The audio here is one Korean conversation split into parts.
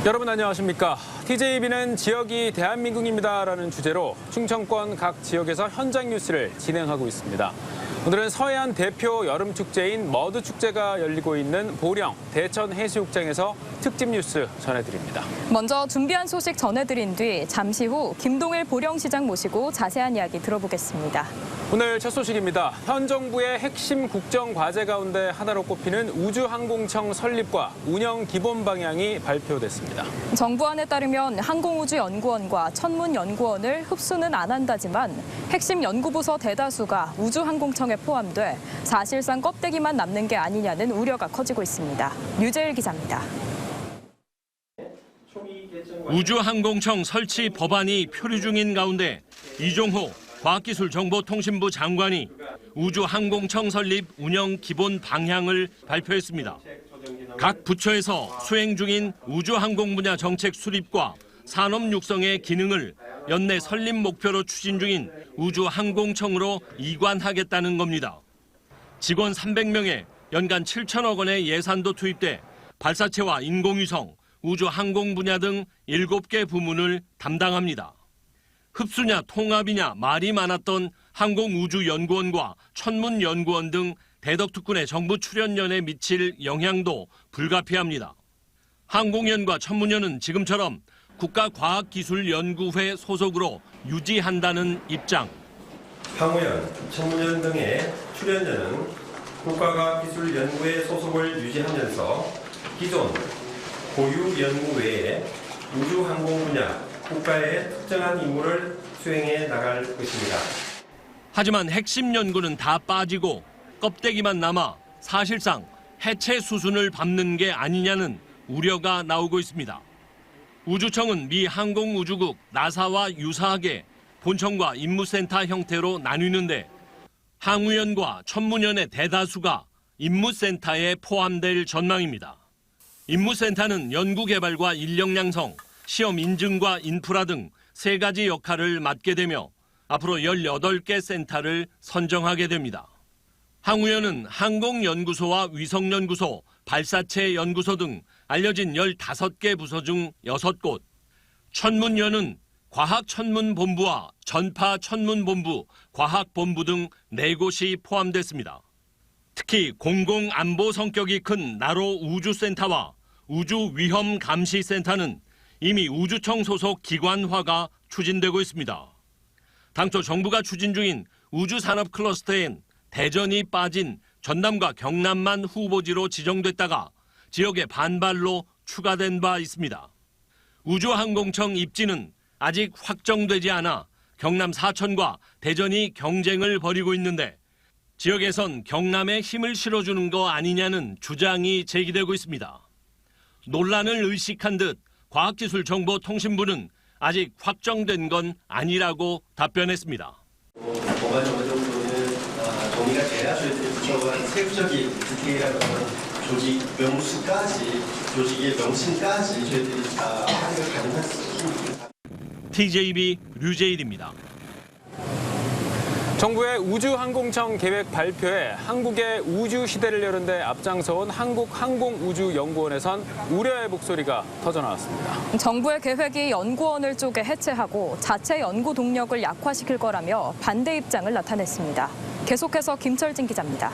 여러분 안녕하십니까. TJB는 지역이 대한민국입니다라는 주제로 충청권 각 지역에서 현장 뉴스를 진행하고 있습니다. 오늘은 서해안 대표 여름축제인 머드축제가 열리고 있는 보령 대천 해수욕장에서 특집 뉴스 전해드립니다. 먼저 준비한 소식 전해드린 뒤 잠시 후 김동일 보령시장 모시고 자세한 이야기 들어보겠습니다. 오늘 첫 소식입니다. 현 정부의 핵심 국정 과제 가운데 하나로 꼽히는 우주항공청 설립과 운영 기본 방향이 발표됐습니다. 정부안에 따르면 항공우주연구원과 천문연구원을 흡수는 안 한다지만 핵심 연구부서 대다수가 우주항공청에 포함돼 사실상 껍데기만 남는 게 아니냐는 우려가 커지고 있습니다. 류재일 기자입니다. 우주항공청 설치 법안이 표류 중인 가운데 이종호 과학기술정보통신부 장관이 우주항공청 설립 운영 기본 방향을 발표했습니다. 각 부처에서 수행 중인 우주항공 분야 정책 수립과 산업 육성의 기능을 연내 설립 목표로 추진 중인 우주항공청으로 이관하겠다는 겁니다. 직원 300명에 연간 7천억 원의 예산도 투입돼 발사체와 인공위성, 우주항공 분야 등 7개 부문을 담당합니다. 흡수냐 통합이냐 말이 많았던 항공우주연구원과 천문연구원 등 대덕특군의 정부 출연연에 미칠 영향도 불가피합니다. 항공연과 천문연은 지금처럼 국가과학기술연구회 소속으로 유지한다는 입장. 항우연, 천문연 등의 출연연은 국가과학기술연구회 소속을 유지하면서 기존 고유연구 외에 우주항공 분야 국가의 특정한 임무를 수행해 나갈 것입니다. 하지만 핵심 연구는 다 빠지고 껍데기만 남아 사실상 해체 수순을 밟는 게 아니냐는 우려가 나오고 있습니다. 우주청은 미 항공우주국 나사와 유사하게 본청과 임무센터 형태로 나뉘는데 항우연과 천문연의 대다수가 임무센터에 포함될 전망입니다. 임무센터는 연구개발과 인력 양성, 시험 인증과 인프라 등 3가지 역할을 맡게 되며 앞으로 18개 센터를 선정하게 됩니다. 항우연은 항공연구소와 위성연구소, 발사체 연구소 등 알려진 15개 부서 중 6곳, 천문연은 과학천문본부와 전파천문본부, 과학본부 등 4곳이 포함됐습니다. 특히 공공안보 성격이 큰 나로 우주센터와 우주위험감시센터는 이미 우주청 소속 기관화가 추진되고 있습니다. 당초 정부가 추진 중인 우주산업 클러스터엔 대전이 빠진 전남과 경남만 후보지로 지정됐다가 지역의 반발로 추가된 바 있습니다. 우주항공청 입지는 아직 확정되지 않아 경남 사천과 대전이 경쟁을 벌이고 있는데 지역에선 경남에 힘을 실어주는 거 아니냐는 주장이 제기되고 있습니다. 논란을 의식한 듯 과학기술정보통신부는 아직 확정된 건 아니라고 답변했습니다. 뭐가 어느 정도는 정리가 돼야 저희들이 부처가 세부적인 디테일한 조직 명수까지, 조직의 명칭까지 저희들이 다 확인을 가능할 수 있습니다. TJB 류재일입니다. 정부의 우주항공청 계획 발표에 한국의 우주 시대를 여는 데 앞장서온 한국항공우주연구원에선 우려의 목소리가 터져나왔습니다. 정부의 계획이 연구원을 쪼개 해체하고 자체 연구 동력을 약화시킬 거라며 반대 입장을 나타냈습니다. 계속해서 김철진 기자입니다.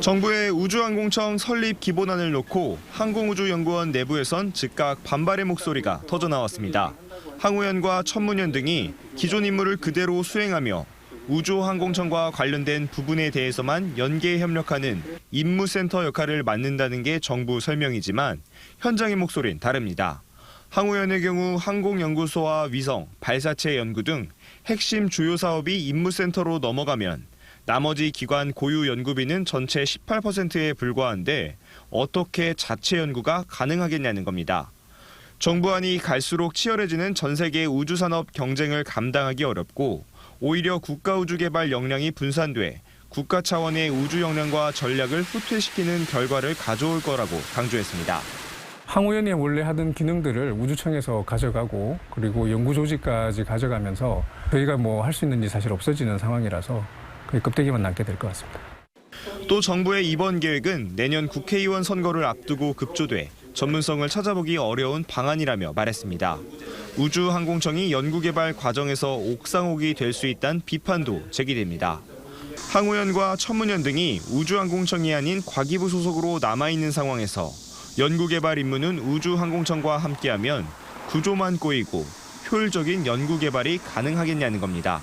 정부의 우주항공청 설립 기본안을 놓고 항공우주연구원 내부에선 즉각 반발의 목소리가 터져나왔습니다. 항우연과 천문연 등이 기존 임무를 그대로 수행하며 우주항공청과 관련된 부분에 대해서만 연계 협력하는 임무센터 역할을 맡는다는 게 정부 설명이지만 현장의 목소리는 다릅니다. 항우연의 경우 항공연구소와 위성, 발사체 연구 등 핵심 주요 사업이 임무센터로 넘어가면 나머지 기관 고유 연구비는 전체 18%에 불과한데 어떻게 자체 연구가 가능하겠냐는 겁니다. 정부안이 갈수록 치열해지는 전 세계 우주산업 경쟁을 감당하기 어렵고 오히려 국가우주개발 역량이 분산돼 국가 차원의 우주 역량과 전략을 후퇴시키는 결과를 가져올 거라고 강조했습니다. 항우연이 원래 하던 기능들을 우주청에서 가져가고 그리고 연구조직까지 가져가면서 저희가 뭐 할 수 있는 일이 사실 없어지는 상황이라서 거의 껍데기만 남게 될 것 같습니다. 또 정부의 이번 계획은 내년 국회의원 선거를 앞두고 급조돼 전문성을 찾아보기 어려운 방안이라며 말했습니다. 우주항공청이 연구개발 과정에서 옥상옥이 될 수 있다는 비판도 제기됩니다. 항우연과 천문연 등이 우주항공청이 아닌 과기부 소속으로 남아있는 상황에서 연구개발 임무는 우주항공청과 함께하면 구조만 꼬이고 효율적인 연구개발이 가능하겠냐는 겁니다.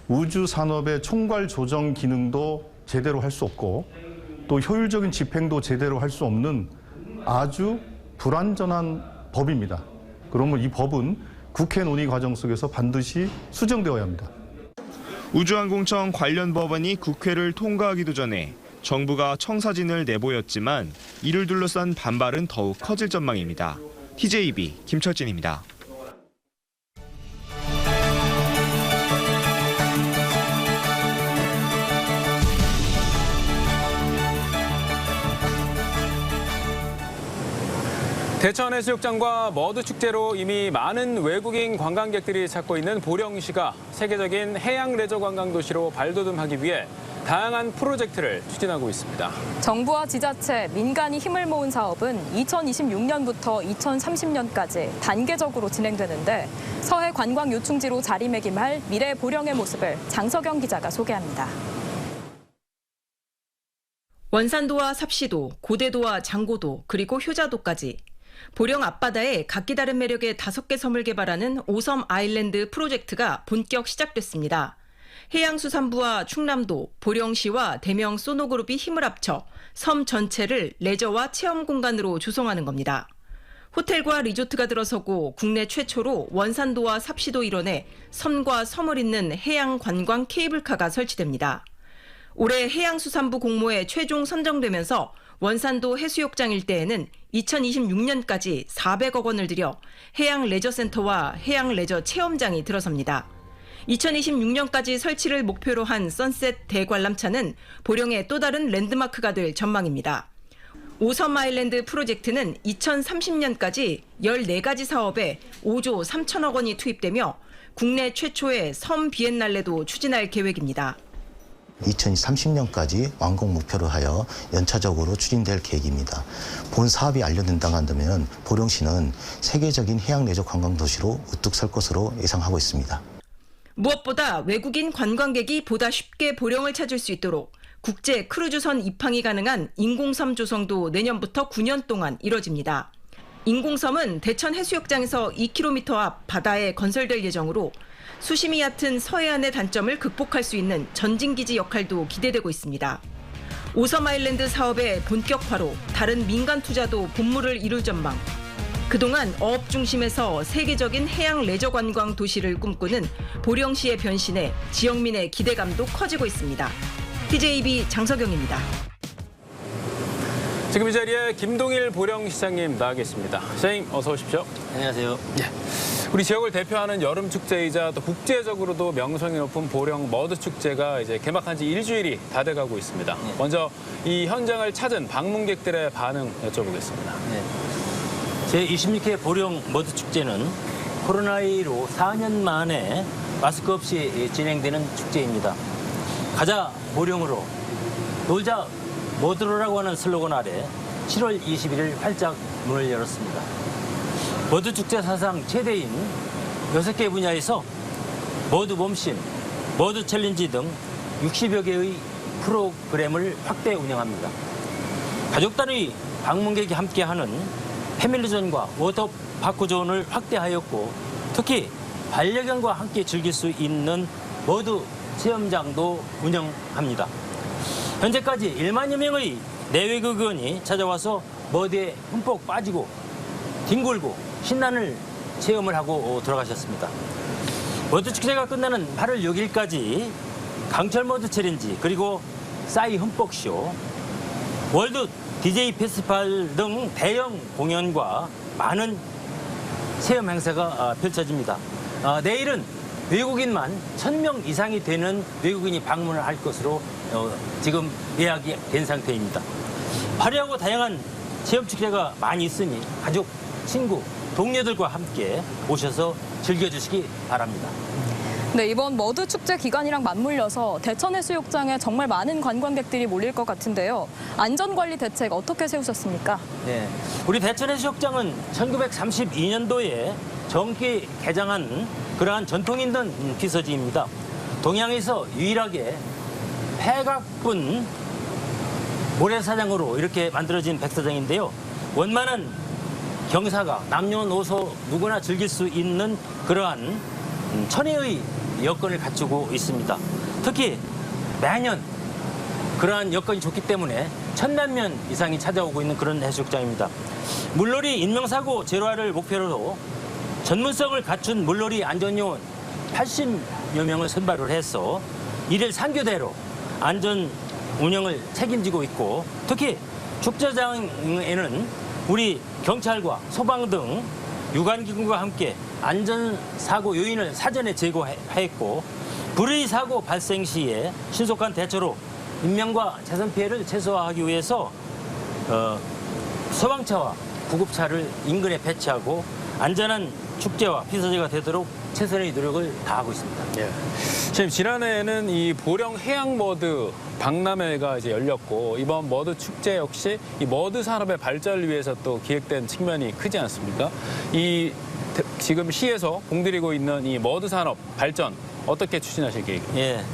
우주 산업의 총괄 조정 기능도 제대로 할 수 없고 또 효율적인 집행도 제대로 할 수 없는 아주 불완전한 법입니다. 그러면 이 법은 국회 논의 과정 속에서 반드시 수정되어야 합니다. 우주항공청 관련 법안이 국회를 통과하기도 전에 정부가 청사진을 내보였지만 이를 둘러싼 반발은 더욱 커질 전망입니다. TJB 김철진입니다. 대천해수욕장과 머드축제로 이미 많은 외국인 관광객들이 찾고 있는 보령시가 세계적인 해양 레저 관광 도시로 발돋움하기 위해 다양한 프로젝트를 추진하고 있습니다. 정부와 지자체, 민간이 힘을 모은 사업은 2026년부터 2030년까지 단계적으로 진행되는데 서해 관광 요충지로 자리매김할 미래 보령의 모습을 장석영 기자가 소개합니다. 원산도와 삽시도, 고대도와 장고도, 그리고 효자도까지 보령 앞바다에 각기 다른 매력의 5개 섬을 개발하는 5섬 아일랜드 프로젝트가 본격 시작됐습니다. 해양수산부와 충남도, 보령시와 대명 소노그룹이 힘을 합쳐 섬 전체를 레저와 체험 공간으로 조성하는 겁니다. 호텔과 리조트가 들어서고 국내 최초로 원산도와 삽시도 일원에 섬과 섬을 잇는 해양 관광 케이블카가 설치됩니다. 올해 해양수산부 공모에 최종 선정되면서 원산도 해수욕장 일대에는 2026년까지 400억 원을 들여 해양 레저센터와 해양 레저 체험장이 들어섭니다. 2026년까지 설치를 목표로 한 선셋 대관람차는 보령의 또 다른 랜드마크가 될 전망입니다. 5섬 아일랜드 프로젝트는 2030년까지 14가지 사업에 5조 3천억 원이 투입되며 국내 최초의 섬 비엔날레도 추진할 계획입니다. 2030년까지 완공 목표로 하여 연차적으로 추진될 계획입니다. 본 사업이 완료된다고 한다면 보령시는 세계적인 해양 레저 관광 도시로 우뚝 설 것으로 예상하고 있습니다. 무엇보다 외국인 관광객이 보다 쉽게 보령을 찾을 수 있도록 국제 크루즈선 입항이 가능한 인공섬 조성도 내년부터 9년 동안 이뤄집니다. 인공섬은 대천 해수욕장에서 2km 앞 바다에 건설될 예정으로 수심이 얕은 서해안의 단점을 극복할 수 있는 전진기지 역할도 기대되고 있습니다. 5섬 아일랜드 사업의 본격화로 다른 민간 투자도 본물을 이룰 전망. 그동안 어업 중심에서 세계적인 해양 레저 관광 도시를 꿈꾸는 보령시의 변신에 지역민의 기대감도 커지고 있습니다. TJB 장석영입니다. 지금 이 자리에 김동일 보령시장님 나와 계십니다. 시장님 어서 오십시오. 안녕하세요. 우리 지역을 대표하는 여름 축제이자 또 국제적으로도 명성이 높은 보령 머드 축제가 이제 개막한 지 일주일이 다 돼가고 있습니다. 먼저 이 현장을 찾은 방문객들의 반응 여쭤보겠습니다. 제26회 보령 머드 축제는 코로나19로 4년 만에 마스크 없이 진행되는 축제입니다. 가자 보령으로, 놀자 머드로라고 하는 슬로건 아래 7월 21일 활짝 문을 열었습니다. 머드 축제 사상 최대인 6개 분야에서 머드 몸신, 머드 챌린지 등 60여 개의 프로그램을 확대 운영합니다. 가족 단위 방문객이 함께하는 패밀리존과 워터파크존을 확대하였고 특히 반려견과 함께 즐길 수 있는 머드 체험장도 운영합니다. 현재까지 1만여 명의 내외국인이 찾아와서 머드에 흠뻑 빠지고 뒹굴고 신나는 체험을 하고 돌아가셨습니다. 머드 축제가 끝나는 8월 6일까지 강철 머드 챌린지 그리고 싸이 흠뻑 쇼, 월드 DJ 페스티벌 등 대형 공연과 많은 체험 행사가 펼쳐집니다. 내일은 외국인만 1,000명 이상이 되는 외국인이 방문을 할 것으로 지금 예약이 된 상태입니다. 화려하고 다양한 체험 축제가 많이 있으니 가족, 친구, 동료들과 함께 오셔서 즐겨주시기 바랍니다. 네, 이번 머드 축제 기간이랑 맞물려서 대천해수욕장에 정말 많은 관광객들이 몰릴 것 같은데요. 안전관리 대책 어떻게 세우셨습니까? 네, 우리 대천해수욕장은 1932년도에 정기 개장한 그러한 전통 있는 피서지입니다. 동양에서 유일하게 폐각분 모래사장으로 이렇게 만들어진 백사장인데요. 원만한 경사가 남녀노소 누구나 즐길 수 있는 그러한 천혜의 여건을 갖추고 있습니다. 특히 매년 그러한 여건이 좋기 때문에 1000만 명 이상이 찾아오고 있는 그런 해수욕장입니다. 물놀이 인명사고 제로화를 목표로 전문성을 갖춘 물놀이 안전요원 80여 명을 선발을 해서 일일 3교대로 안전 운영을 책임지고 있고, 특히 축제장에는 우리 경찰과 소방 등 유관기관과 함께 안전사고 요인을 사전에 제거했고, 불의 사고 발생 시에 신속한 대처로 인명과 재산 피해를 최소화하기 위해서 소방차와 구급차를 인근에 배치하고 안전한 축제와 피서제가 되도록 최선의 노력을 다하고 있습니다. 예. 지금 지난해에는 이 보령 해양 머드 박람회가 이제 열렸고, 이번 머드 축제 역시 이 머드 산업의 발전을 위해서 또 기획된 측면이 크지 않습니까? 지금 시에서 공들이고 있는 이 머드 산업 발전 어떻게 추진하실 계획입니까? 예.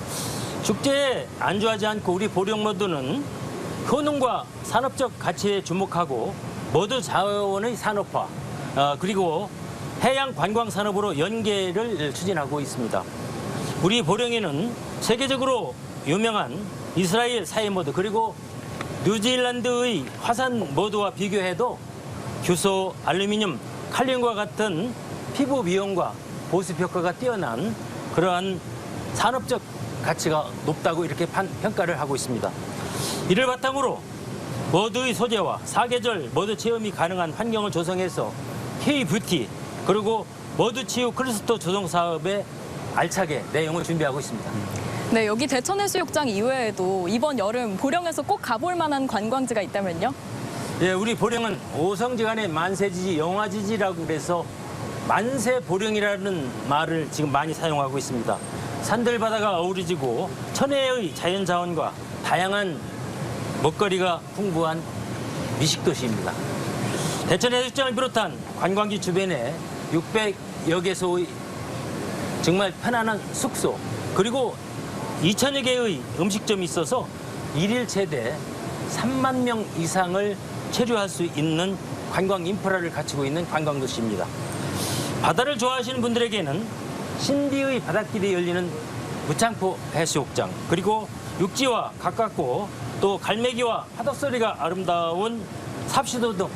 축제에 안주하지 않고 우리 보령 머드는 효능과 산업적 가치에 주목하고 머드 자원의 산업화, 그리고 해양 관광 산업으로 연계를 추진하고 있습니다. 우리 보령에는 세계적으로 유명한 이스라엘 사해 머드, 그리고 뉴질랜드의 화산 머드와 비교해도 규소, 알루미늄, 칼륨과 같은 피부 미용과 보습 효과가 뛰어난 그러한 산업적 가치가 높다고 이렇게 평가를 하고 있습니다. 이를 바탕으로 머드의 소재와 사계절 머드 체험이 가능한 환경을 조성해서 K-뷰티 그리고 머드 치유 클러스터 조성 사업에 알차게 내용을 준비하고 있습니다. 네, 여기 대천해수욕장 이외에도 이번 여름 보령에서 꼭 가볼 만한 관광지가 있다면요? 예, 우리 보령은 오성지간의 만세지지 영화지지라고 그래서 만세보령이라는 말을 지금 많이 사용하고 있습니다. 산들 바다가 어우러지고 천혜의 자연자원과 다양한 먹거리가 풍부한 미식도시입니다. 대천해수욕장을 비롯한 관광지 주변에 600여 개소의 정말 편안한 숙소, 그리고 2000여 개의 음식점이 있어서 일일 최대 3만 명 이상을 체류할 수 있는 관광 인프라를 갖추고 있는 관광도시입니다. 바다를 좋아하시는 분들에게는 신비의 바닷길이 열리는 무창포 해수욕장, 그리고 육지와 가깝고 또 갈매기와 화덕 소리가 아름다운 삽시도 등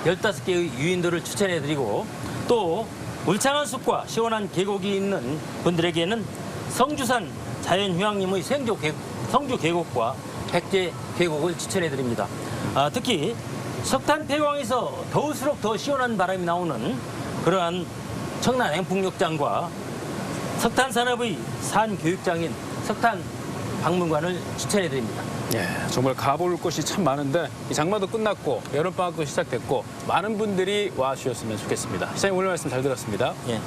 15개의 유인도를 추천해드리고, 또 울창한 숲과 시원한 계곡이 있는 분들에게는 성주산 자연휴양림의 성주 계곡과 백제 계곡을 추천해드립니다. 특히 석탄 폐광에서 더울수록 더 시원한 바람이 나오는 그러한 청란 앵풍욕장과 석탄 산업의 산 교육장인 석탄 박물관을 추천해드립니다. 예, 정말 가볼 곳이 참 많은데 이 장마도 끝났고 여름방학도 시작됐고 많은 분들이 와주셨으면 좋겠습니다. 시장님 오늘 말씀 잘 들었습니다. 예.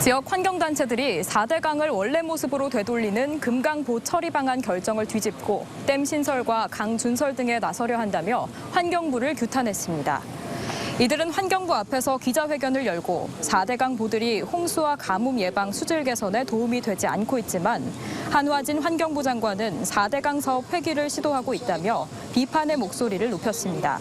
지역 환경단체들이 4대강을 원래 모습으로 되돌리는 금강보 처리 방안 결정을 뒤집고 댐 신설과 강 준설 등에 나서려 한다며 환경부를 규탄했습니다. 이들은 환경부 앞에서 기자회견을 열고 4대강 보들이 홍수와 가뭄 예방 수질 개선에 도움이 되지 않고 있지만 한화진 환경부 장관은 4대강 사업 폐기를 시도하고 있다며 비판의 목소리를 높였습니다.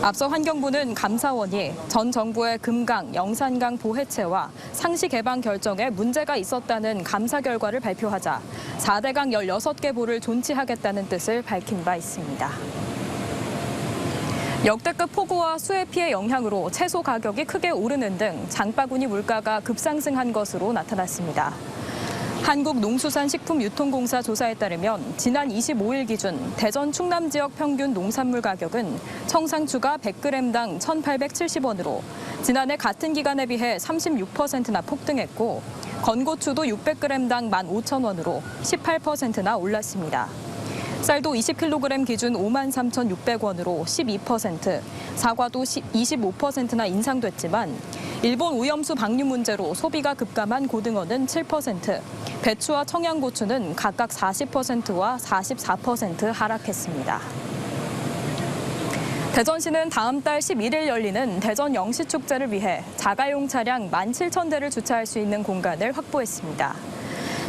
앞서 환경부는 감사원이 전 정부의 금강, 영산강 보해체와 상시 개방 결정에 문제가 있었다는 감사 결과를 발표하자 4대강 16개 보를 존치하겠다는 뜻을 밝힌 바 있습니다. 역대급 폭우와 수해 피해 영향으로 채소 가격이 크게 오르는 등 장바구니 물가가 급상승한 것으로 나타났습니다. 한국농수산식품유통공사 조사에 따르면 지난 25일 기준 대전 충남 지역 평균 농산물 가격은 청상추가 100g당 1,870원으로 지난해 같은 기간에 비해 36%나 폭등했고 건고추도 600g당 15,000원으로 18%나 올랐습니다. 쌀도 20kg 기준 53,600원으로 12%, 사과도 25%나 인상됐지만 일본 오염수 방류 문제로 소비가 급감한 고등어는 7%, 배추와 청양고추는 각각 40%와 44% 하락했습니다. 대전시는 다음 달 11일 열리는 대전 영시축제를 위해 자가용 차량 17,000대를 주차할 수 있는 공간을 확보했습니다.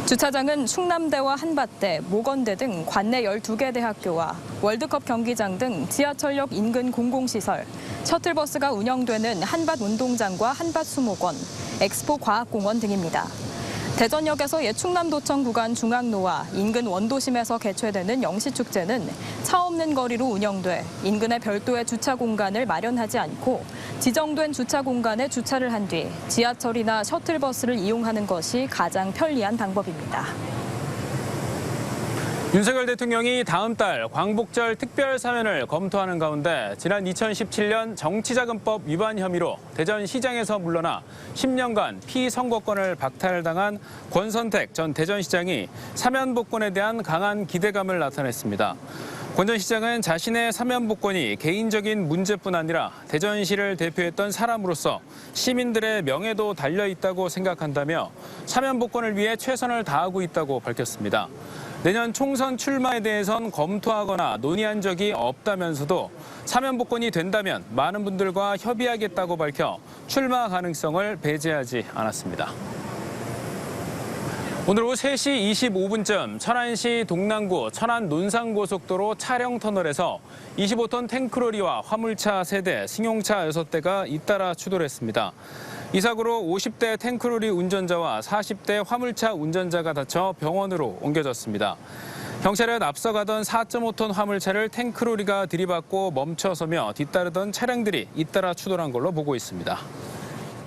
주차장은 충남대와 한밭대, 모건대 등 관내 12개 대학교와 월드컵 경기장 등 지하철역 인근 공공시설, 셔틀버스가 운영되는 한밭운동장과 한밭수목원, 엑스포 과학공원 등입니다. 대전역에서 옛 충남도청 구간 중앙로와 인근 원도심에서 개최되는 영시축제는 차 없는 거리로 운영돼 인근에 별도의 주차 공간을 마련하지 않고 지정된 주차 공간에 주차를 한 뒤 지하철이나 셔틀버스를 이용하는 것이 가장 편리한 방법입니다. 윤석열 대통령이 다음 달 광복절 특별사면을 검토하는 가운데 지난 2017년 정치자금법 위반 혐의로 대전시장에서 물러나 10년간 피선거권을 박탈당한 권선택 전 대전시장이 사면 복권에 대한 강한 기대감을 나타냈습니다. 권 전 시장은 자신의 사면 복권이 개인적인 문제뿐 아니라 대전시를 대표했던 사람으로서 시민들의 명예도 달려있다고 생각한다며 사면 복권을 위해 최선을 다하고 있다고 밝혔습니다. 내년 총선 출마에 대해선 검토하거나 논의한 적이 없다면서도 사면 복권이 된다면 많은 분들과 협의하겠다고 밝혀 출마 가능성을 배제하지 않았습니다. 오늘 오후 3시 25분쯤 천안시 동남구 천안 논산고속도로 차량터널에서 25톤 탱크로리와 화물차 3대, 승용차 6대가 잇따라 추돌했습니다. 이 사고로 50대 탱크로리 운전자와 40대 화물차 운전자가 다쳐 병원으로 옮겨졌습니다. 경찰은 앞서가던 4.5톤 화물차를 탱크로리가 들이받고 멈춰서며 뒤따르던 차량들이 잇따라 추돌한 걸로 보고 있습니다.